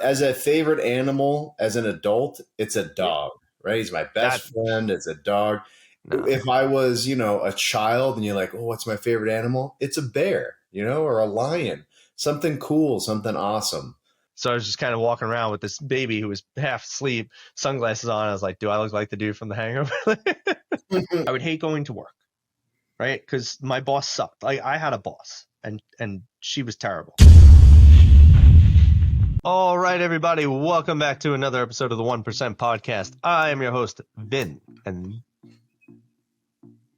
As a favorite animal, as an adult, it's a dog, right? He's my best friend. It's a dog. No. If I was, a child and you're like, oh, what's my favorite animal? It's a bear, or a lion, something cool, something awesome. So I was just kind of walking around with this baby who was half asleep, sunglasses on. I was like, do I look like the dude from The Hangover? I would hate going to work, right? Because my boss sucked. I had a boss, and she was terrible. All right, everybody. Welcome back to another episode of the 1% Podcast. I am your host, Vin. And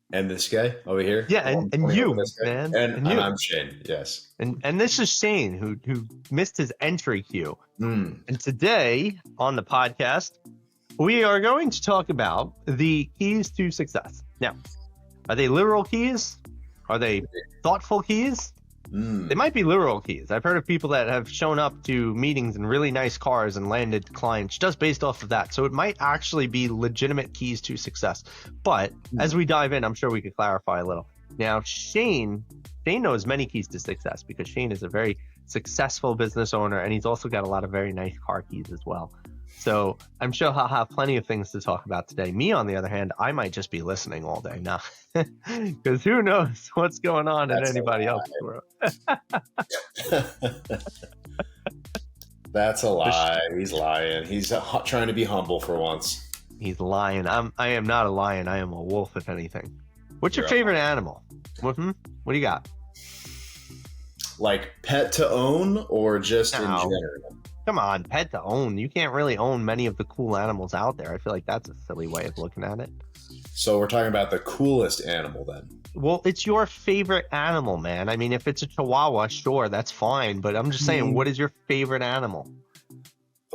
this guy over here? Yeah, and you, man. And I'm Shane, yes. And this is Shane, who missed his entry cue. And today on the podcast, we are going to talk about the keys to success. Now, are they literal keys? Are they thoughtful keys? They might be literal keys. I've heard of people that have shown up to meetings in really nice cars and landed clients just based off of that. So it might actually be legitimate keys to success. But as we dive in, I'm sure we could clarify a little. Now, Shane knows many keys to success because Shane is a very successful business owner, and he's also got a lot of very nice car keys as well. So I'm sure he'll have plenty of things to talk about today. Me, on the other hand, I might just be listening all day now, because who knows what's going on in anybody else's world. That's a lie. He's lying. He's trying to be humble for once. He's lying. I am not a lion. I am a wolf, if anything. What's your favorite animal? What do you got? Like pet to own or just in general? Come on, pet to own. You can't really own many of the cool animals out there. I feel like that's a silly way of looking at it. So we're talking about the coolest animal then. Well, it's your favorite animal, man. I mean, if it's a Chihuahua, sure, that's fine. But I'm just saying, what is your favorite animal?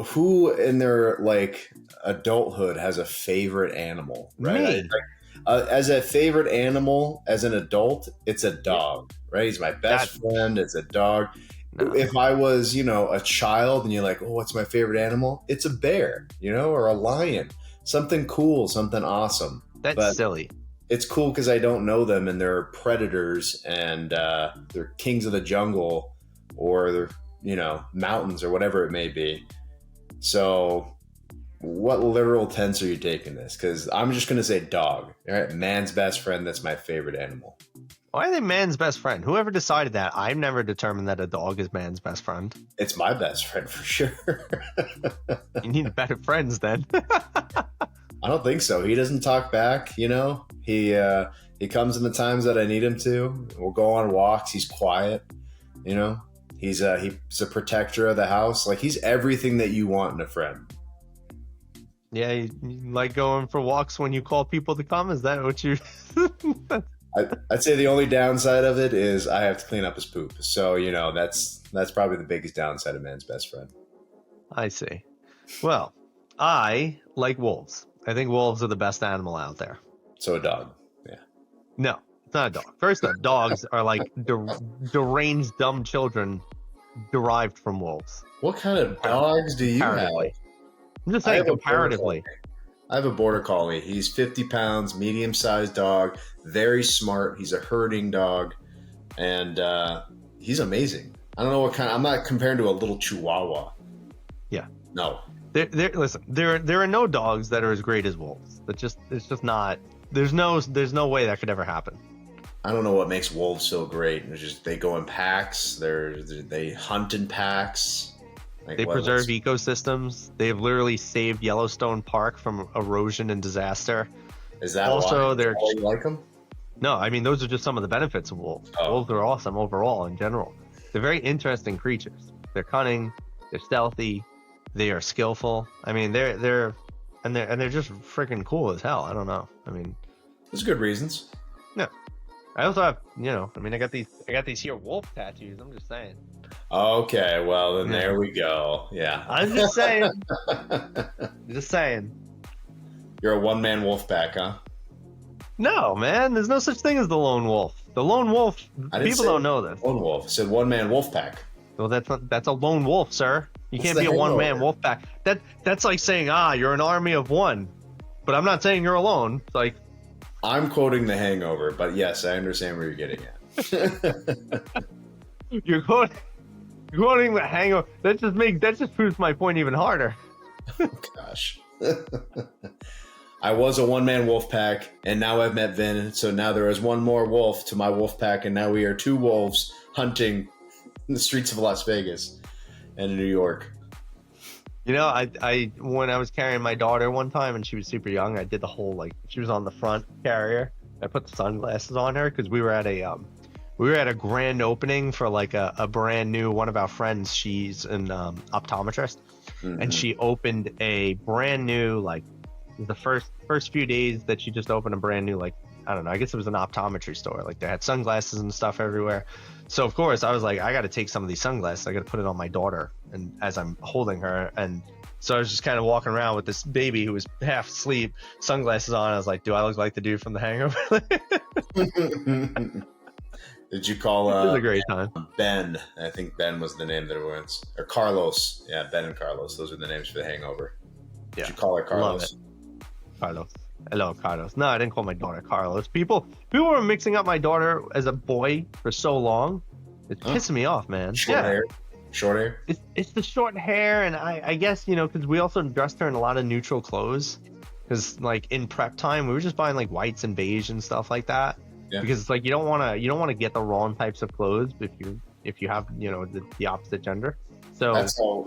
Who in their adulthood has a favorite animal, right? Me. As a favorite animal, as an adult, it's a dog, right? He's my best friend. It's a dog. No. If I was, a child and you're like, oh, what's my favorite animal? It's a bear, or a lion, something cool, something awesome. That's silly. It's cool because I don't know them and they're predators and they're kings of the jungle or they're, mountains or whatever it may be. So what literal tense are you taking this? Because I'm just going to say dog. All right, man's best friend. That's my favorite animal. Why are they man's best friend? Whoever decided that? I've never determined that a dog is man's best friend. It's my best friend for sure. You need better friends then. I don't think so. He doesn't talk back, He comes in the times that I need him to. We'll go on walks. He's quiet, He's a protector of the house. Like he's everything that you want in a friend. Yeah, you like going for walks when you call people to come? Is that what you... I'd say the only downside of it is I have to clean up his poop. So, that's probably the biggest downside of man's best friend. I see. Well, I like wolves. I think wolves are the best animal out there. So a dog. Yeah. No, it's not a dog. First off, dogs are like deranged, dumb children derived from wolves. What kind of dogs do you have? I'm just saying comparatively. I have a border collie. He's 50 pounds, medium-sized dog, very smart. He's a herding dog, and he's amazing. I don't know what kind. I'm not comparing to a little Chihuahua. Yeah. No. Listen, there are no dogs that are as great as wolves. It's just not. There's no way that could ever happen. I don't know what makes wolves so great. It's just they go in packs. They hunt in packs. They preserve ecosystems. They have literally saved Yellowstone Park from erosion and disaster. Is that also why you like them? No, I mean those are just some of the benefits of wolves. Oh. Wolves are awesome overall in general. They're very interesting creatures. They're cunning. They're stealthy. They are skillful. I mean they're just freaking cool as hell. I don't know. I mean, there's good reasons. Yeah. I also have, I got these here wolf tattoos. I'm just saying. Okay, well then there we go. Yeah. I'm just saying. Just saying. You're a one-man wolf pack, huh? No, man. There's no such thing as the lone wolf. The lone wolf. People don't know this. Lone wolf. It said one-man wolf pack. Well, that's a lone wolf, sir. You can't be a one-man wolf pack. That's like saying, you're an army of one. But I'm not saying you're alone. It's like. I'm quoting The Hangover, but yes, I understand where you're getting at. You're quoting. Quoting the Hangover. That just proves my point even harder. Gosh. I was a one-man wolf pack, and now I've met Vin, so now there is one more wolf to my wolf pack, and now we are 2 wolves hunting in the streets of Las Vegas and in New York. You know, I when I was carrying my daughter one time and she was super young, I did the whole, like, she was on the front carrier. I put the sunglasses on her because we were at a grand opening for like a brand new, one of our friends, she's an optometrist, and she opened a brand new, like, the first few days that she just opened a brand new, like, I don't know, I guess it was an optometry store. Like, they had sunglasses and stuff everywhere. So of course I was like, I got to take some of these sunglasses, I got to put it on my daughter, and as I'm holding her, and so I was just kind of walking around with this baby who was half asleep, sunglasses on. I was like, do I look like the dude from The Hangover? Did you call It was a great time. Ben? I think Ben was the name that it was. Or Carlos. Yeah, Ben and Carlos. Those are the names for The Hangover. Yeah. Did you call her Carlos? Love it. Carlos. Hello, Carlos. No, I didn't call my daughter Carlos. People were mixing up my daughter as a boy for so long. It's pissing me off, man. Short hair. Short hair? It's the short hair, and I guess, you know, because we also dressed her in a lot of neutral clothes. Because, like, in prep time, we were just buying, like, whites and beige and stuff like that. Yeah. Because it's like you don't want to get the wrong types of clothes if you have, you know, the opposite gender. So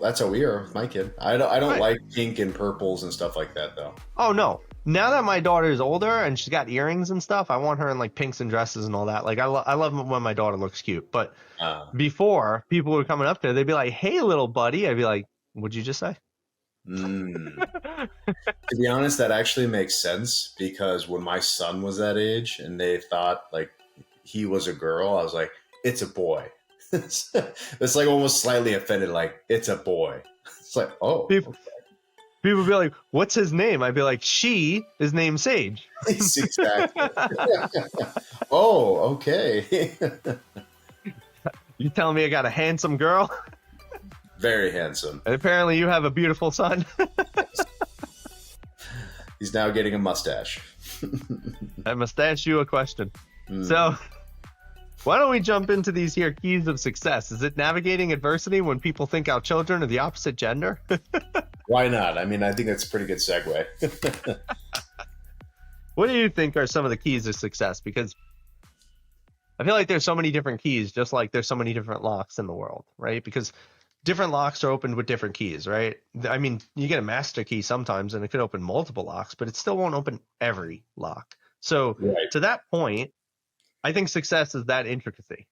that's how we are with my kid. I don't like pink and purples and stuff like that, though. Oh no! Now that my daughter is older and she's got earrings and stuff, I want her in, like, pinks and dresses and all that. Like, I love when my daughter looks cute. But before, people were coming up to her, they'd be like, "Hey, little buddy," I'd be like, "What'd you just say?" To be honest, that actually makes sense, because when my son was that age and they thought, like, he was a girl, I was like, it's a boy. It's like almost slightly offended, like, it's a boy. It's like, oh. People would be like, "What's his name?" I'd be like, "She is named Sage." Exactly. Oh, okay. You telling me I got a handsome girl? Very handsome. And apparently you have a beautiful son. He's now getting a mustache. I must ask you a question. So, why don't we jump into these here keys of success? Is it navigating adversity when people think our children are the opposite gender? Why not? I mean, I think that's a pretty good segue. What do you think are some of the keys of success? Because I feel like there's so many different keys, just like there's so many different locks in the world, right? Because different locks are opened with different keys, right? I mean, you get a master key sometimes and it could open multiple locks, but it still won't open every lock. So to that point, I think success is that intricacy.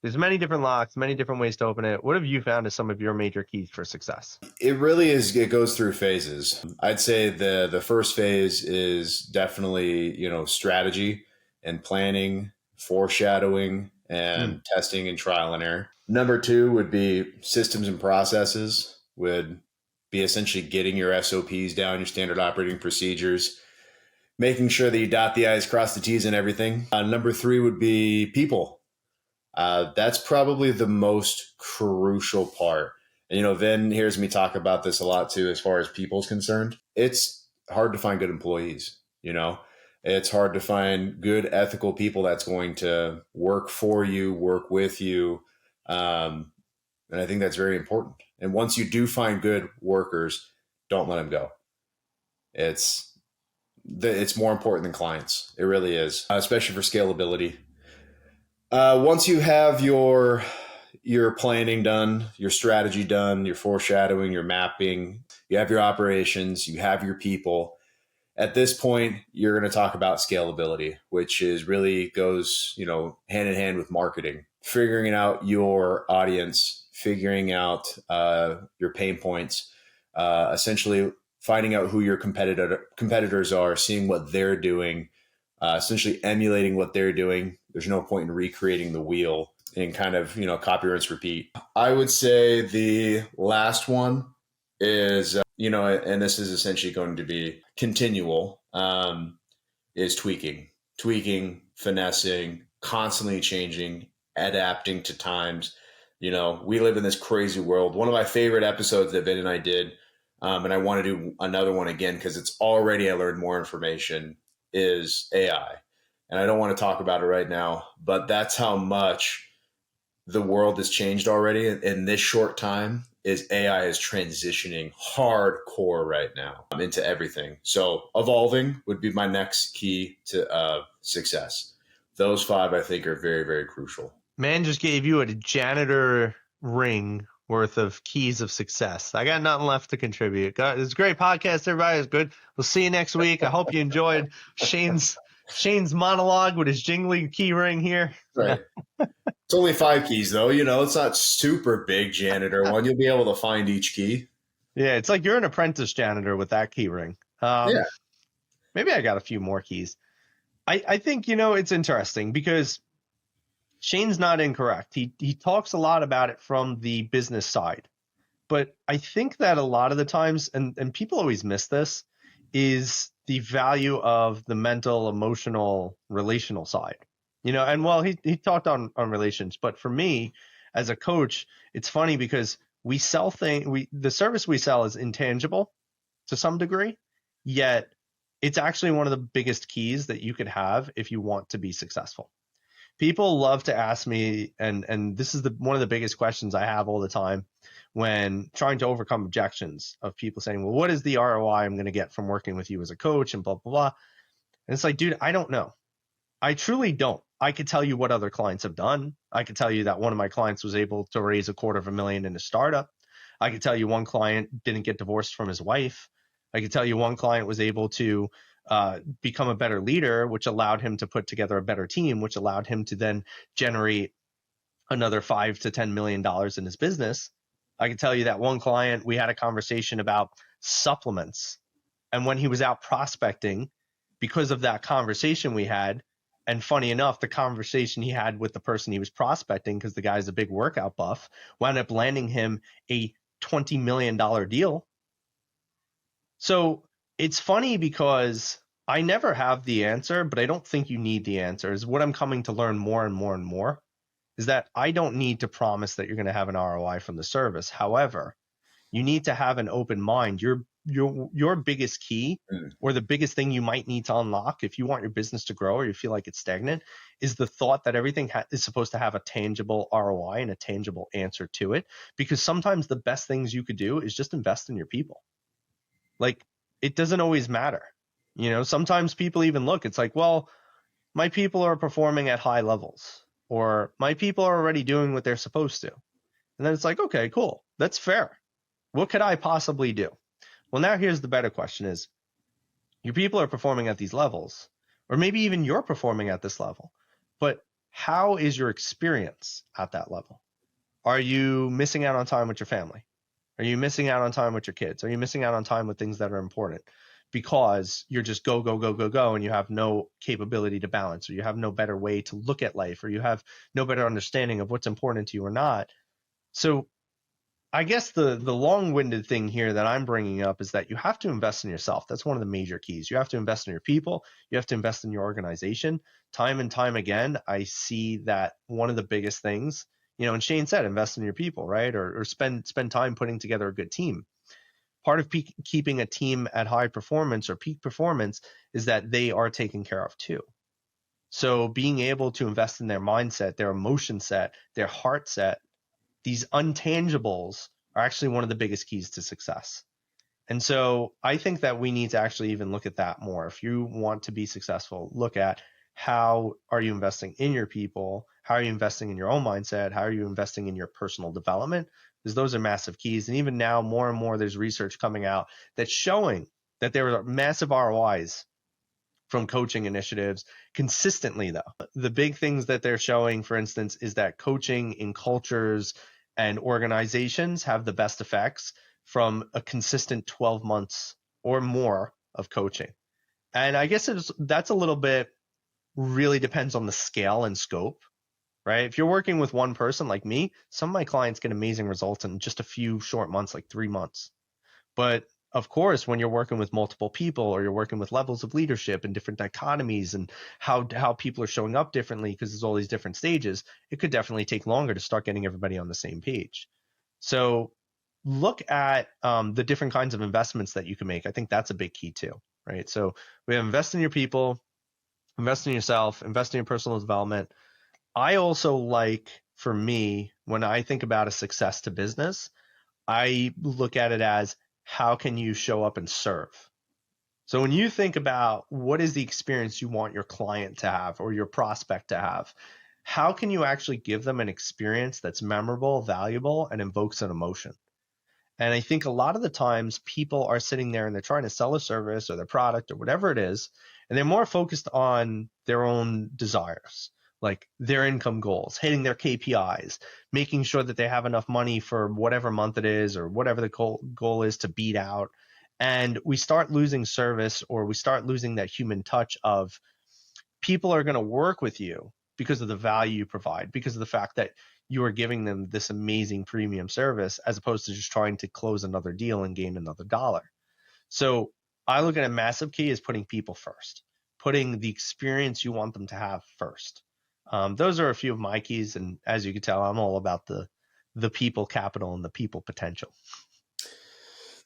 There's many different locks, many different ways to open it. What have you found as some of your major keys for success? It really is. It goes through phases. I'd say the first phase is definitely, you know, strategy and planning, foreshadowing, and testing and trial and error. Number 2 would be systems and processes, would be essentially getting your SOPs down, your standard operating procedures, making sure that you dot the I's, cross the T's and everything. Number 3 would be people. That's probably the most crucial part. And, you know, Vin hears me talk about this a lot too, as far as people's concerned. It's hard to find good employees, you know. It's hard to find good ethical people that's going to work for you, work with you. And I think that's very important. And once you do find good workers, don't let them go. It's more important than clients. It really is, especially for scalability. Once you have your planning done, your strategy done, your foreshadowing, your mapping, you have your operations, you have your people. At this point, you're going to talk about scalability, which is really goes, you know, hand in hand with marketing, figuring out your audience, figuring out your pain points, essentially finding out who your competitors are, seeing what they're doing, essentially emulating what they're doing. There's no point in recreating the wheel and kind of, you know, copy, rinse, repeat. I would say the last one is, you know, and this is essentially going to be continual, is tweaking, finessing, constantly changing, adapting to times. You know, we live in this crazy world. One of my favorite episodes that Vin and I did, and I want to do another one again because it's already, I learned more information, is AI. And I don't want to talk about it right now, but that's how much the world has changed already in this short time is AI is transitioning hardcore right now into everything. So evolving would be my next key to success. Those five I think are very, very crucial. Man just gave you a janitor ring worth of keys of success. I got nothing left to contribute. It's a great podcast, everybody. It's good. We'll see you next week. I hope you enjoyed Shane's monologue with his jingling key ring here. Right. It's only 5 keys though. It's not super big janitor one. You'll be able to find each key. Yeah, it's like you're an apprentice janitor with that key ring. Yeah. Maybe I got a few more keys. I think, it's interesting because Shane's not incorrect. He talks a lot about it from the business side. But I think that a lot of the times, and people always miss this, is the value of the mental, emotional, relational side. And well, he talked on relations, but for me as a coach, it's funny because we sell the service we sell is intangible to some degree, yet it's actually one of the biggest keys that you could have if you want to be successful. People love to ask me, and this is one of the biggest questions I have all the time when trying to overcome objections of people saying, well, what is the ROI I'm going to get from working with you as a coach and blah, blah, blah. And it's like, dude, I don't know. I truly don't. I could tell you what other clients have done. I could tell you that one of my clients was able to raise $250,000 in a startup. I could tell you one client didn't get divorced from his wife. I could tell you one client was able to become a better leader, which allowed him to put together a better team, which allowed him to then generate another $5 to $10 million in his business. I can tell you that one client, we had a conversation about supplements. And when he was out prospecting, because of that conversation we had, and funny enough, the conversation he had with the person he was prospecting, because the guy's a big workout buff, wound up landing him a $20 million deal. So it's funny because I never have the answer, but I don't think you need the answer. Is what I'm coming to learn more and more and more is that I don't need to promise that you're going to have an ROI from the service. However, you need to have an open mind. Your biggest key or the biggest thing you might need to unlock if you want your business to grow or you feel like it's stagnant is the thought that everything is supposed to have a tangible ROI and a tangible answer to it. Because sometimes the best things you could do is just invest in your people. Like, it doesn't always matter. Sometimes people even look, it's like, well, my people are performing at high levels, or my people are already doing what they're supposed to. And then it's like, okay, cool. That's fair. What could I possibly do? Well, now here's the better question is, your people are performing at these levels, or maybe even you're performing at this level, but how is your experience at that level? Are you missing out on time with your family? Are you missing out on time with your kids? Are you missing out on time with things that are important because you're just go, go, go, go, go, and you have no capability to balance, or you have no better way to look at life, or you have no better understanding of what's important to you or not? So I guess the long-winded thing here that I'm bringing up is that you have to invest in yourself. That's one of the major keys. You have to invest in your people. You have to invest in your organization. Time and time again, I see that one of the biggest things, and Shane said, invest in your people, right? Or spend time putting together a good team. Part of keeping a team at high performance or peak performance is that they are taken care of too. So being able to invest in their mindset, their emotion set, their heart set, these intangibles are actually one of the biggest keys to success. And so I think that we need to actually even look at that more. If you want to be successful, look at how are you investing in your people? How are you investing in your own mindset? How are you investing in your personal development? Because those are massive keys. And even now, more and more, there's research coming out that's showing that there are massive ROIs from coaching initiatives consistently, though. The big things that they're showing, for instance, is that coaching in cultures and organizations have the best effects from a consistent 12 months or more of coaching. And I guess that's a little bit really depends on the scale and scope, right? If you're working with one person like me, some of my clients get amazing results in just a few short months, like 3 months. But of course, when you're working with multiple people or you're working with levels of leadership and different dichotomies and how people are showing up differently because there's all these different stages, it could definitely take longer to start getting everybody on the same page. So look at the different kinds of investments that you can make. I think that's a big key too, right? So we have invest in your people, invest in yourself, invest in your personal development. I also like for me, when I think about a success to business, I look at it as how can you show up and serve? So when you think about what is the experience you want your client to have or your prospect to have, how can you actually give them an experience that's memorable, valuable, and invokes an emotion? And I think a lot of the times people are sitting there and they're trying to sell a service or their product or whatever it is, and they're more focused on their own desires, like their income goals, hitting their KPIs, making sure that they have enough money for whatever month it is or whatever the goal is to beat out. And we start losing service, or we start losing that human touch of people are going to work with you because of the value you provide, because of the fact that you are giving them this amazing premium service, as opposed to just trying to close another deal and gain another dollar. So I look at a massive key as putting people first, putting the experience you want them to have first. Those are a few of my keys. And as you can tell, I'm all about the people capital and the people potential.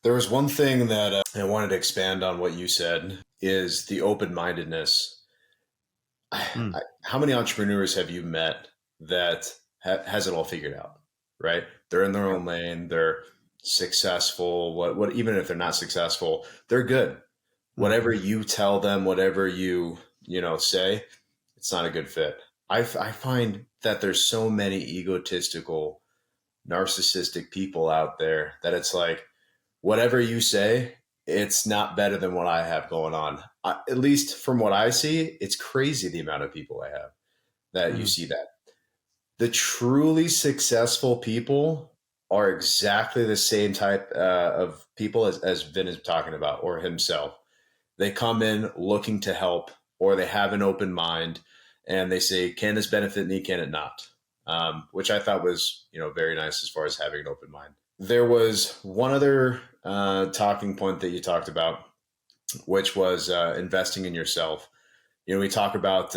There was one thing that I wanted to expand on what you said is the open-mindedness. How many entrepreneurs have you met that has it all figured out, right? They're in their own lane. They're successful. What, even if they're not successful, they're good. Whatever you tell them, whatever you say, it's not a good fit. I find that there's so many egotistical, narcissistic people out there that it's like, whatever you say, it's not better than what I have going on. At least from what I see, it's crazy the amount of people I have that you see that. The truly successful people are exactly the same type of people as Vin is talking about, or himself. They come in looking to help, or they have an open mind, and they say, can this benefit me? Can it not? Which I thought was, very nice as far as having an open mind. There was one other talking point that you talked about, which was investing in yourself. We talk about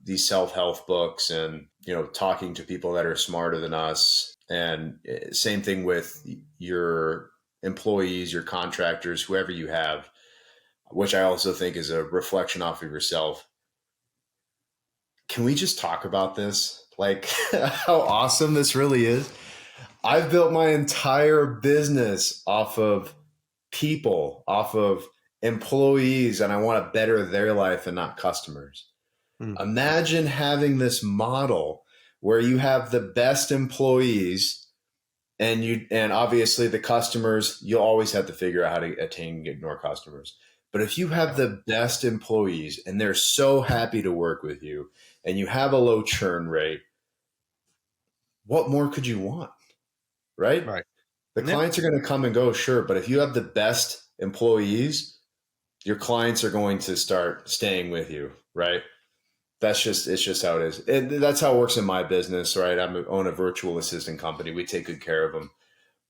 these self-help books and, talking to people that are smarter than us. And same thing with your employees, your contractors, whoever you have, which I also think is a reflection off of yourself. Can we just talk about this? Like how awesome this really is? I've built my entire business off of people, off of employees, and I want to better their life and not customers. Imagine having this model where you have the best employees and obviously the customers, you'll always have to figure out how to attain and ignore customers. But if you have the best employees and they're so happy to work with you and you have a low churn rate, what more could you want? Right? The clients are going to come and go, sure. But if you have the best employees, your clients are going to start staying with you, right? It's just how it is. That's how it works in my business, right? I own a virtual assistant company. We take good care of them.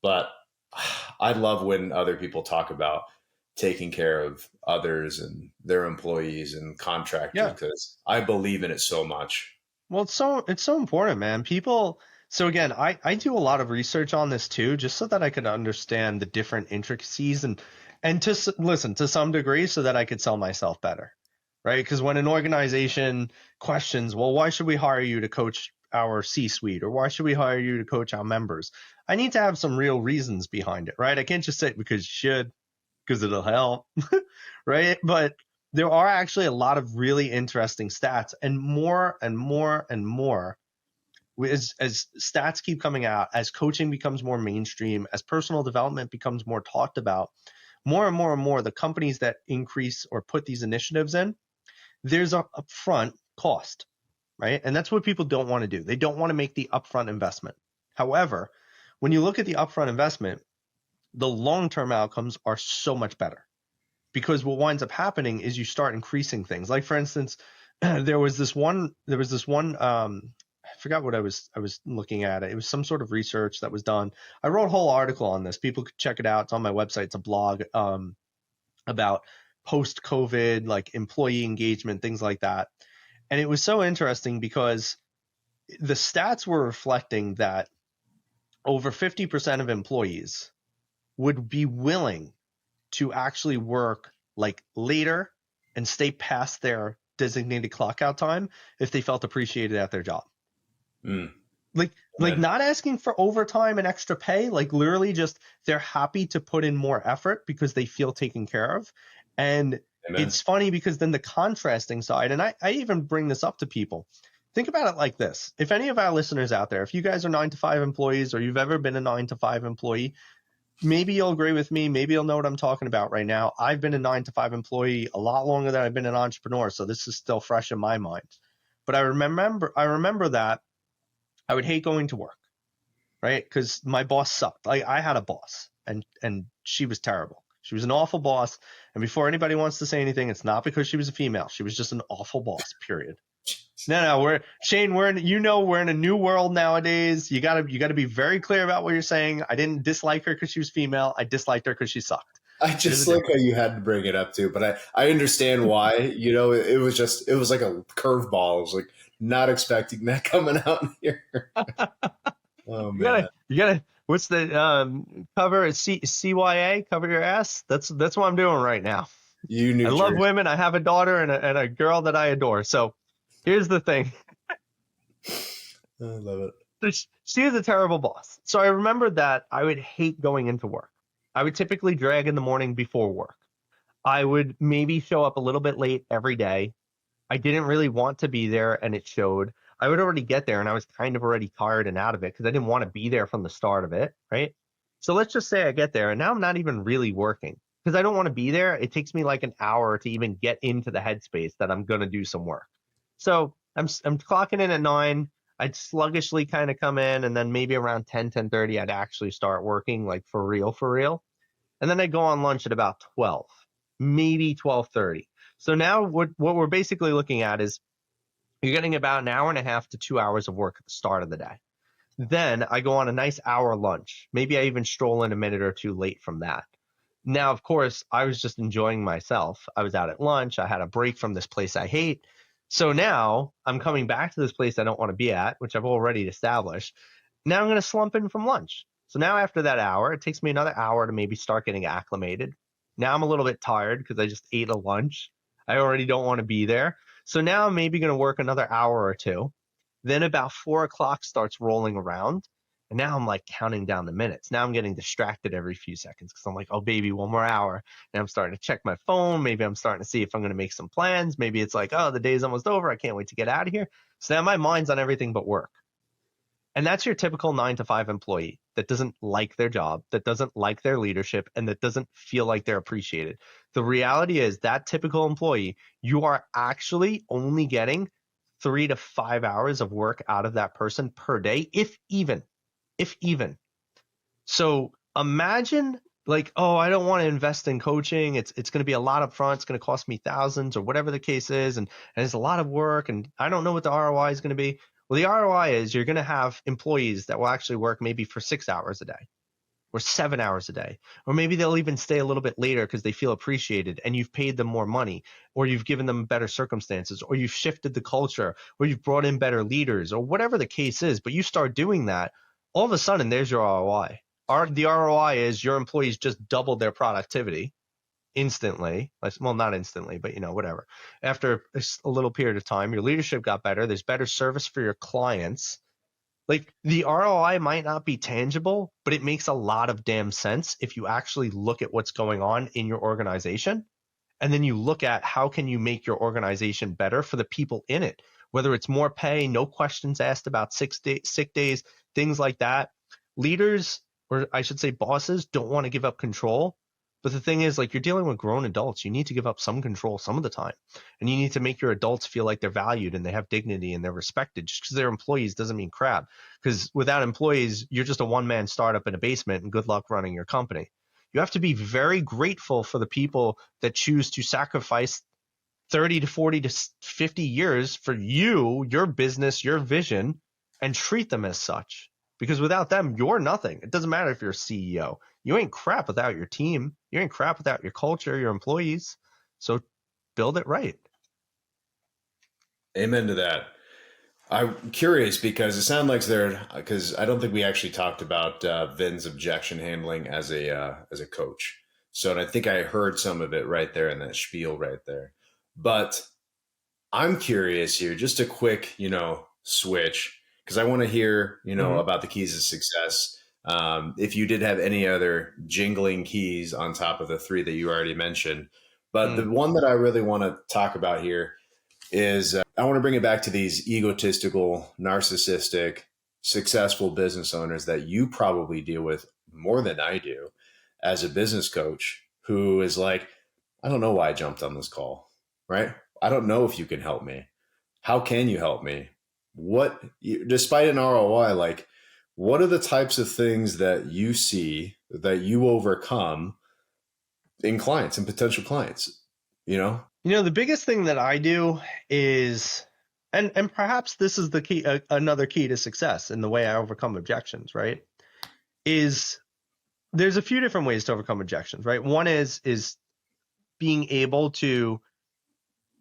But I love when other people talk about taking care of others and their employees and contractors, because I believe in it so much. Well, it's so important, man. So again, I do a lot of research on this too, just so that I could understand the different intricacies and to listen to some degree so that I could sell myself better, right? Because when an organization questions, well, why should we hire you to coach our C-suite, or why should we hire you to coach our members? I need to have some real reasons behind it, right? I can't just say it because you should, because it'll help, right? But there are actually a lot of really interesting stats, and more and more and more. As stats keep coming out, as coaching becomes more mainstream, as personal development becomes more talked about, more and more and more, the companies that increase or put these initiatives in, there's a upfront cost, right? And that's what people don't want to do. They don't want to make the upfront investment. However, when you look at the upfront investment, the long-term outcomes are so much better, because what winds up happening is you start increasing things. Like, for instance, there was this one I forgot what I was looking at. It was some sort of research that was done. I wrote a whole article on this. People could check it out. It's on my website. It's a blog about post-COVID, like employee engagement, things like that. And it was so interesting because the stats were reflecting that over 50% of employees would be willing to actually work like later and stay past their designated clock out time if they felt appreciated at their job. Like not asking for overtime and extra pay, like literally just they're happy to put in more effort because they feel taken care of. And Amen. it's funny because then the contrasting side, and I even bring this up to people. Think about it like this. If any of our listeners out there, if you guys are 9 to 5 employees or you've ever been a 9 to 5 employee, maybe you'll agree with me. Maybe you'll know what I'm talking about right now. I've been a 9 to 5 employee a lot longer than I've been an entrepreneur. So this is still fresh in my mind. But I remember that I would hate going to work, right? Because my boss sucked. Like I had a boss, and she was terrible. She was an awful boss. And before anybody wants to say anything, it's not because she was a female. She was just an awful boss. Period. No, we're in a new world nowadays. You gotta be very clear about what you're saying. I didn't dislike her because she was female. I disliked her because she sucked. I just like how you had to bring it up too, but I understand why. It was like a curveball. I was like not expecting that coming out here. Oh man, You gotta. What's the cover? CYA, cover your ass. That's what I'm doing right now. You New I love women. I have a daughter and a girl that I adore. So here's the thing. I love it. She is a terrible boss. So I remember that I would hate going into work. I would typically drag in the morning before work. I would maybe show up a little bit late every day. I didn't really want to be there, and it showed. I would already get there, and I was kind of already tired and out of it because I didn't want to be there from the start of it, right? So let's just say I get there, and now I'm not even really working because I don't want to be there. It takes me like an hour to even get into the headspace that I'm going to do some work. So I'm clocking in at 9. I'd sluggishly kind of come in, and then maybe around 10:30, I'd actually start working like for real. And then I'd go on lunch at about 12, maybe 12:30. So now what we're basically looking at is you're getting about an hour and a half to 2 hours of work at the start of the day. Then I go on a nice hour lunch. Maybe I even stroll in a minute or two late from that. Now, of course, I was just enjoying myself. I was out at lunch. I had a break from this place I hate. So now I'm coming back to this place I don't want to be at, which I've already established. Now I'm going to slump in from lunch. So now after that hour, it takes me another hour to maybe start getting acclimated. Now I'm a little bit tired because I just ate a lunch. I already don't want to be there. So now I'm maybe going to work another hour or two. Then about 4 o'clock starts rolling around. And now I'm like counting down the minutes. Now I'm getting distracted every few seconds because I'm like, oh, baby, one more hour. And I'm starting to check my phone. Maybe I'm starting to see if I'm going to make some plans. Maybe it's like, oh, the day's almost over. I can't wait to get out of here. So now my mind's on everything but work. And that's your typical 9 to 5 employee that doesn't like their job, that doesn't like their leadership, and that doesn't feel like they're appreciated. The reality is that typical employee, you are actually only getting 3 to 5 hours of work out of that person per day, if even. So imagine like, oh, I don't want to invest in coaching. It's going to be a lot up front. It's going to cost me thousands or whatever the case is. And it's a lot of work. And I don't know what the ROI is going to be. Well, the ROI is you're going to have employees that will actually work maybe for 6 hours a day or 7 hours a day, or maybe they'll even stay a little bit later because they feel appreciated and you've paid them more money, or you've given them better circumstances, or you've shifted the culture, or you've brought in better leaders, or whatever the case is. But you start doing that, all of a sudden there's your ROI. The ROI is your employees just doubled their productivity instantly. Well, not instantly, but whatever. After a little period of time, your leadership got better. There's better service for your clients. Like the ROI might not be tangible, but it makes a lot of damn sense if you actually look at what's going on in your organization. And then you look at how can you make your organization better for the people in it, whether it's more pay, no questions asked about sick days, things like that. Leaders, or I should say bosses, don't want to give up control. But the thing is, like, you're dealing with grown adults. You need to give up some control some of the time. And you need to make your adults feel like they're valued and they have dignity and they're respected. Just because they're employees doesn't mean crap. Because without employees, you're just a one-man startup in a basement and good luck running your company. You have to be very grateful for the people that choose to sacrifice 30 to 40 to 50 years for you, your business, your vision, and treat them as such. Because without them, you're nothing. It doesn't matter if you're a CEO. You ain't crap without your team. You ain't crap without your culture, your employees. So build it right. Amen to that. I'm curious because it sounds like because I don't think we actually talked about Vin's objection handling as a coach. So I think I heard some of it right there in that spiel right there. But I'm curious here, just a quick, switch. because I want to hear, Mm-hmm. about the keys of success. If you did have any other jingling keys on top of the three that you already mentioned. But the one that I really want to talk about here is I want to bring it back to these egotistical, narcissistic, successful business owners that you probably deal with more than I do as a business coach, who is like, I don't know why I jumped on this call, right? I don't know if you can help me. How can you help me? Despite an ROI, like, what are the types of things that you see that you overcome in clients and potential clients? The biggest thing that I do is, and perhaps this is the key, another key to success in the way I overcome objections, right? Is there's a few different ways to overcome objections, right? One is being able to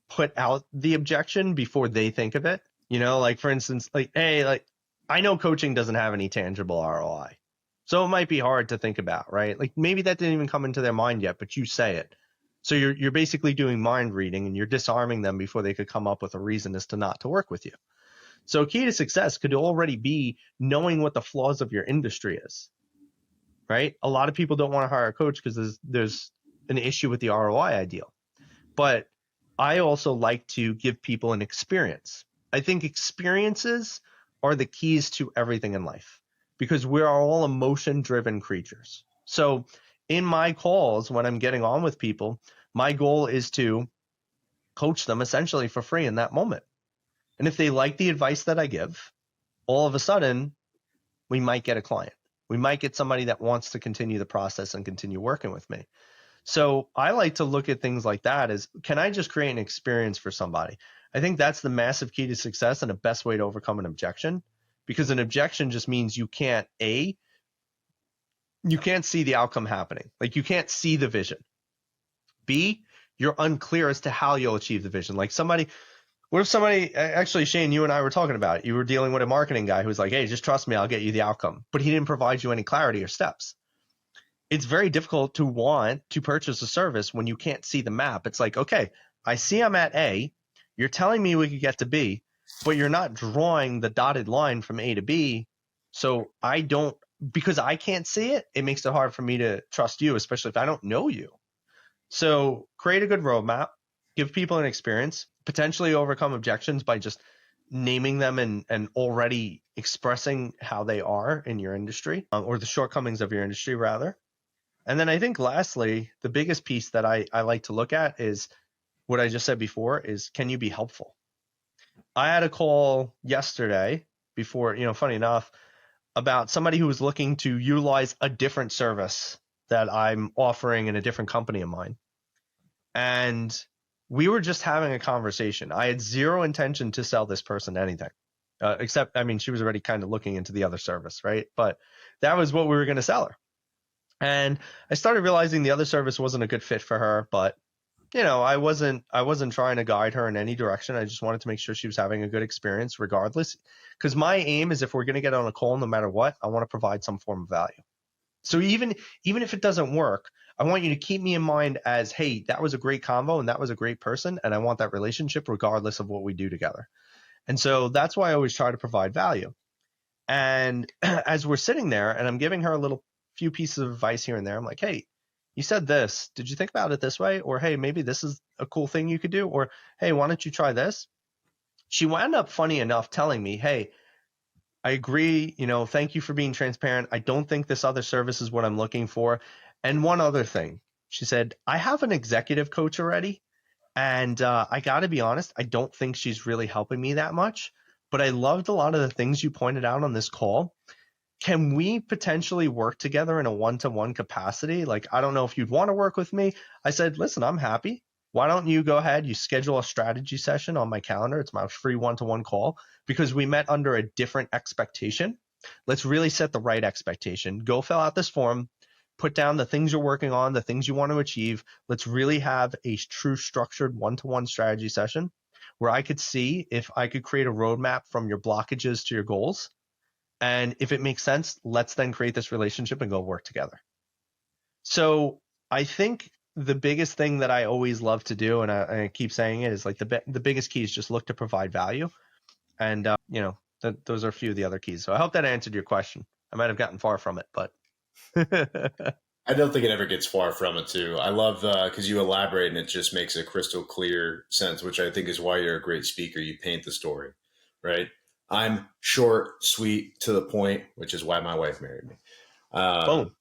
put out the objection before they think of it. Like for instance, like, hey, like I know coaching doesn't have any tangible ROI. So it might be hard to think about, right? Like maybe that didn't even come into their mind yet, but you say it. So you're basically doing mind reading and you're disarming them before they could come up with a reason as to not to work with you. So key to success could already be knowing what the flaws of your industry is, right? A lot of people don't want to hire a coach because there's an issue with the ROI ideal. But I also like to give people an experience. I think experiences are the keys to everything in life because we are all emotion-driven creatures. So in my calls, when I'm getting on with people, my goal is to coach them essentially for free in that moment. And if they like the advice that I give, all of a sudden, we might get a client. We might get somebody that wants to continue the process and continue working with me. So I like to look at things like that as, can I just create an experience for somebody? I think that's the massive key to success and the best way to overcome an objection, because an objection just means you can't see the outcome happening. Like you can't see the vision. B, you're unclear as to how you'll achieve the vision. Like what if somebody, actually, Shane, you and I were talking about it. You were dealing with a marketing guy who was like, hey, just trust me, I'll get you the outcome. But he didn't provide you any clarity or steps. It's very difficult to want to purchase a service when you can't see the map. It's like, okay, I see I'm at A. You're telling me we could get to B, but you're not drawing the dotted line from A to B. So because I can't see it, it makes it hard for me to trust you, especially if I don't know you. So create a good roadmap, give people an experience, potentially overcome objections by just naming them and already expressing how they are in your industry, or the shortcomings of your industry rather. And then I think lastly, the biggest piece that I like to look at is what I just said before is, can you be helpful? I had a call yesterday before, funny enough, about somebody who was looking to utilize a different service that I'm offering in a different company of mine. And we were just having a conversation. I had zero intention to sell this person anything, except, she was already kind of looking into the other service, right? But that was what we were going to sell her. And I started realizing the other service wasn't a good fit for her, but I wasn't trying to guide her in any direction. I just wanted to make sure she was having a good experience regardless. Because my aim is, if we're going to get on a call, no matter what, I want to provide some form of value. So even if it doesn't work, I want you to keep me in mind as, hey, that was a great convo and that was a great person, and I want that relationship regardless of what we do together. And so that's why I always try to provide value. And as we're sitting there and I'm giving her a few pieces of advice here and there, I'm like, hey, you said this. Did you think about it this way? Or, hey, maybe this is a cool thing you could do. Or, hey, why don't you try this? She wound up, funny enough, telling me, hey, I agree. Thank you for being transparent. I don't think this other service is what I'm looking for. And one other thing, she said, I have an executive coach already. And I got to be honest, I don't think she's really helping me that much. But I loved a lot of the things you pointed out on this call. Can we potentially work together in a one-to-one capacity? Like, I don't know if you'd want to work with me. I said, listen, I'm happy. Why don't you go ahead, you schedule a strategy session on my calendar. It's my free one-to-one call, because we met under a different expectation. Let's really set the right expectation. Go fill out this form, put down the things you're working on, the things you want to achieve. Let's really have a true structured one-to-one strategy session where I could see if I could create a roadmap from your blockages to your goals. And if it makes sense, let's then create this relationship and go work together. So I think the biggest thing that I always love to do, and I keep saying it, is like the biggest key is just look to provide value. And, those are a few of the other keys. So I hope that answered your question. I might have gotten far from it, but I don't think it ever gets far from it too. I love because you elaborate and it just makes a crystal clear sense, which I think is why you're a great speaker. You paint the story, right? I'm short, sweet, to the point, which is why my wife married me. boom.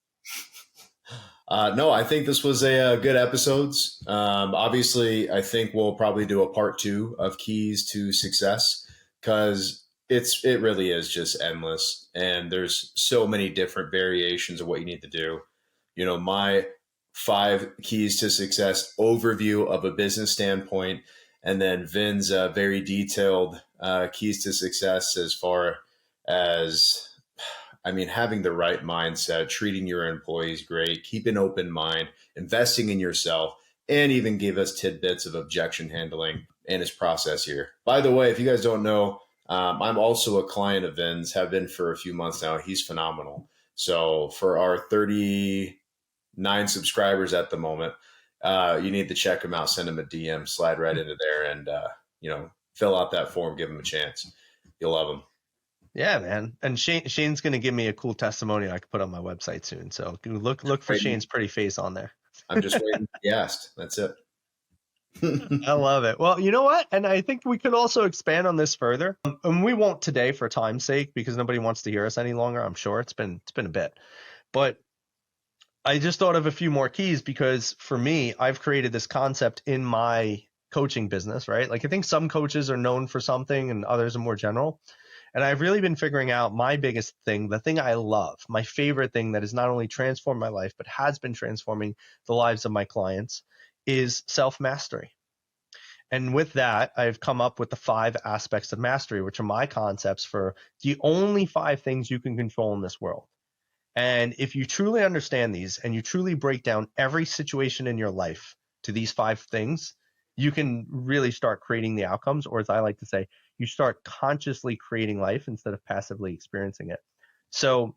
No, I think this was a good episodes. Obviously, I think we'll probably do a part 2 of keys to success because it really is just endless, and there's so many different variations of what you need to do. You know, my 5 keys to success overview of a business standpoint, and then Vin's very detailed keys to success as far as, I mean, having the right mindset, treating your employees great, keep an open mind, investing in yourself, and even give us tidbits of objection handling and his process here. By the way, if you guys don't know, I'm also a client of Vin's, have been for a few months now. He's phenomenal. So for our 39 subscribers at the moment, you need to check him out, send him a DM, slide right into there, and fill out that form, give him a chance. You'll love him. Yeah, man. And Shane's going to give me a cool testimonial I can put on my website soon. So look for Shane's pretty face on there. I'm just waiting to be asked. That's it. I love it. Well, you know what? And I think we could also expand on this further. And we won't today for time's sake because nobody wants to hear us any longer. I'm sure it's been a bit. But I just thought of a few more keys because for me, I've created this concept in my coaching business, right? Like I think some coaches are known for something and others are more general. And I've really been figuring out my biggest thing, the thing I love, my favorite thing that has not only transformed my life, but has been transforming the lives of my clients is self-mastery. And with that, I've come up with the 5 aspects of mastery, which are my concepts for the only 5 things you can control in this world. And if you truly understand these and you truly break down every situation in your life to these 5 things, you can really start creating the outcomes, or as I like to say, you start consciously creating life instead of passively experiencing it. So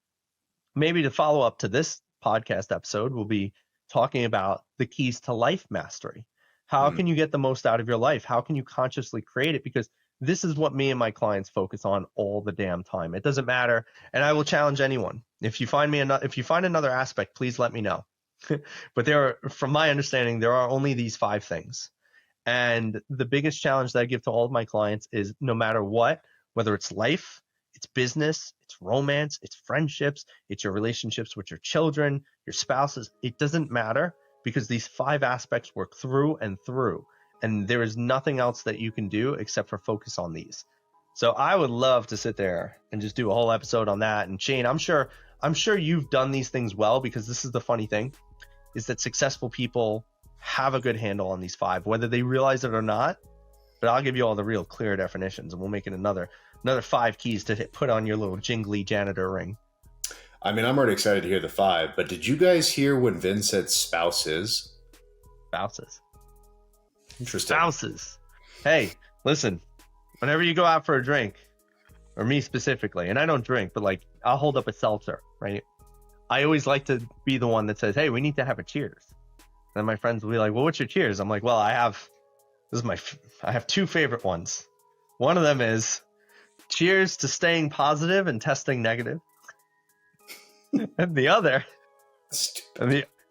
maybe to follow up to this podcast episode, we'll be talking about the keys to life mastery. How can you get the most out of your life? How can you consciously create it? Because this is what me and my clients focus on all the damn time. It doesn't matter. And I will challenge anyone. If you find another aspect, please let me know. But from my understanding, there are only these 5 things. And the biggest challenge that I give to all of my clients is no matter what, whether it's life, it's business, it's romance, it's friendships, it's your relationships with your children, your spouses, it doesn't matter because these 5 aspects work through and through. And there is nothing else that you can do except for focus on these. So I would love to sit there and just do a whole episode on that. And Shane, I'm sure you've done these things well, because this is the funny thing, is that successful people have a good handle on these 5, whether they realize it or not. But I'll give you all the real clear definitions, and we'll make it another 5 keys to put on your little jingly janitor ring. I mean, I'm already excited to hear the 5, but did you guys hear when Vin said spouses? Spouses. Interesting. Spouses. Hey, listen, whenever you go out for a drink, or me specifically, and I don't drink, but like I'll hold up a seltzer, right? I always like to be the one that says, hey, we need to have a cheers. And my friends will be like, well, what's your cheers? I'm like, well, I have 2 favorite ones. One of them is cheers to staying positive and testing negative. And the other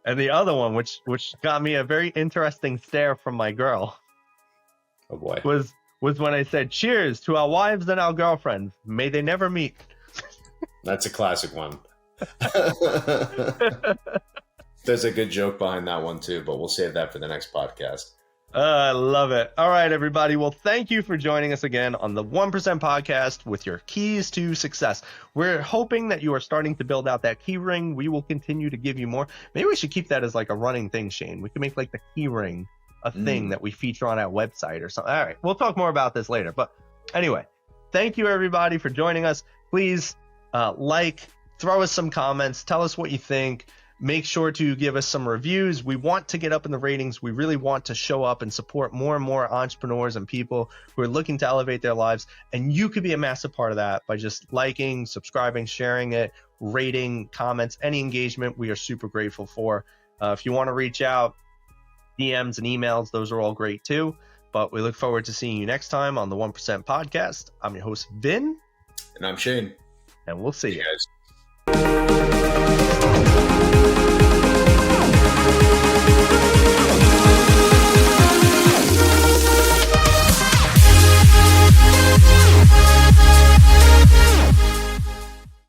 one, which got me a very interesting stare from my girl. Oh boy. Was when I said, cheers to our wives and our girlfriends. May they never meet. That's a classic one. There's a good joke behind that one too, but we'll save that for the next podcast. I love it. All right, everybody. Well, thank you for joining us again on the 1% Podcast with your keys to success. We're hoping that you are starting to build out that key ring. We will continue to give you more. Maybe we should keep that as like a running thing, Shane. We can make like the key ring a thing that we feature on our website or something. All right, we'll talk more about this later. But anyway, thank you, everybody, for joining us. Please throw us some comments. Tell us what you think. Make sure to give us some reviews. We want to get up in the ratings. We really want to show up and support more and more entrepreneurs and people who are looking to elevate their lives. And you could be a massive part of that by just liking, subscribing, sharing it, rating, comments, any engagement. We are super grateful for. If you want to reach out, DMs and emails, those are all great too. But we look forward to seeing you next time on the 1% Podcast. I'm your host, Vin. And I'm Shane. And we'll see See you. you guys.